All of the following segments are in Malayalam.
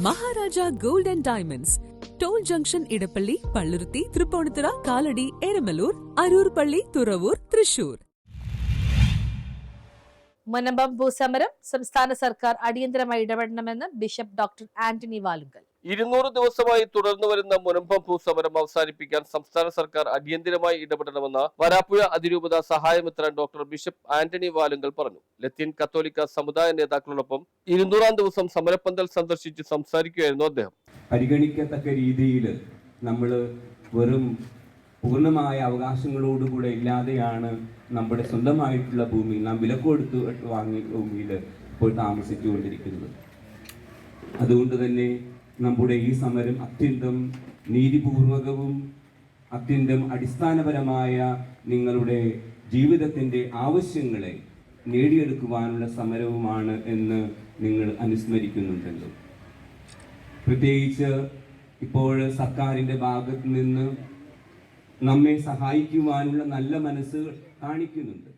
Maharaja gold and diamonds, toll junction, Edappally, Palluruthy, Tripunithura, Kalady, Eramalloor, Aroor Palli, Thuravoor, Thrissur. Munambam ഭൂസമരം സംസ്ഥാന സർക്കാർ അടിയന്തരമായി ഇടപെടണമെന്ന് ബിഷപ്പ് ഡോക്ടർ ആന്റണി വാലുങ്കൽ. 200 ദിവസമായി തുടർന്നു വരുന്ന മുനമ്പം ഭൂസമരം അവസാനിപ്പിക്കാൻ സംസ്ഥാന സർക്കാർ അടിയന്തരമായി ഇടപെടണമെന്ന് വരാപ്പുഴ അതിരൂപത സഹായമിത്രൻ ഡോക്ടർ ബിഷപ്പ് ആന്റണി വാലുങ്കൽ പറഞ്ഞു. ലത്തീൻ കത്തോലിക്ക സമുദായ നേതാക്കളോടൊപ്പം 200-ാം ദിവസം സമരപ്പന്തൽ സന്ദർശിച്ച് സംസാരിക്കുകയായിരുന്നു അദ്ദേഹം. പരിഗണിക്കത്തക്ക രീതിയിൽ നമ്മൾ വെറും പൂർണ്ണമായ അവകാശങ്ങളോടുകൂടെ ഇല്ലാതെയാണ് നമ്മുടെ സ്വന്തമായിട്ടുള്ള ഭൂമി, നാം വിലക്കൊടുത്ത് വാങ്ങിയ ഭൂമിയിൽ ഇപ്പോൾ താമസിച്ചുകൊണ്ടിരിക്കുന്നത്. അതുകൊണ്ട് തന്നെ നമ്മുടെ ഈ സമരം അത്യന്തം നീതിപൂർവകവും അത്യന്തം അടിസ്ഥാനപരമായ നിങ്ങളുടെ ജീവിതത്തിൻ്റെ ആവശ്യങ്ങളെ നേടിയെടുക്കുവാനുള്ള സമരവുമാണ് എന്ന് നിങ്ങൾ അനുസ്മരിക്കുന്നുണ്ടല്ലോ. പ്രത്യേകിച്ച് ഇപ്പോൾ സർക്കാരിൻ്റെ ഭാഗത്ത് നിന്ന് നമ്മെ സഹായിക്കുവാനുള്ള നല്ല മനസ്സ് കാണിക്കുന്നുണ്ട്.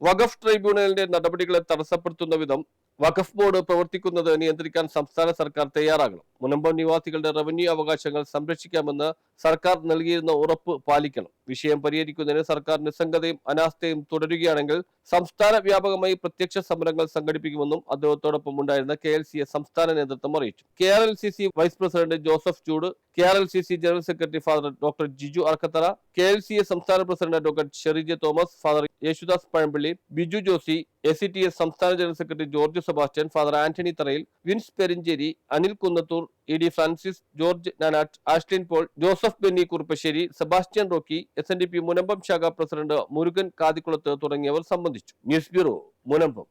വഖഫ് ട്രൈബ്യൂണലിന്റെ നടപടികളെ തടസ്സപ്പെടുത്തുന്ന വിധം വഖഫ് ബോർഡ് പ്രവർത്തിക്കുന്നത് നിയന്ത്രിക്കാൻ സംസ്ഥാന സർക്കാർ തയ്യാറാകണം. മുനമ്പം നിവാസികളുടെ റവന്യൂ അവകാശങ്ങൾ സംരക്ഷിക്കാമെന്ന് സർക്കാർ നൽകിയിരുന്ന ഉറപ്പ് പാലിക്കണം. വിഷയം പരിഹരിക്കുന്നതിന് സർക്കാർ നിസ്സംഗതയും അനാസ്ഥയും തുടരുകയാണെങ്കിൽ സംസ്ഥാന വ്യാപകമായി പ്രത്യക്ഷ സമരങ്ങൾ സംഘടിപ്പിക്കുമെന്നും അദ്ദേഹത്തോടൊപ്പം ഉണ്ടായിരുന്ന KLCA സംസ്ഥാന നേതൃത്വം അറിയിച്ചു. KRLCC vice president Joseph Choot, KRLCC general secretary father doctor Jiju Arkkathara, KLCA സംസ്ഥാന president advocate Sherry J Thomas, father Yesudas Pazhampilly, Biju Josy, ACTS സംസ്ഥാന general secretary George Sebastian, father Antony Tharayil, Vince Perincherry, Anil Kunnathur, ED Francis, George Nanattu, Ashlin Paul, Joseph Benny Kuruppassery, Sebastian Rocky, SNDP Munambam ശാഖ പ്രസിഡന്റ് മുരുകൻ കാതിക്കുളത്ത് തുടങ്ങിയവർ സംബന്ധിച്ചു. News bureau, Munambam.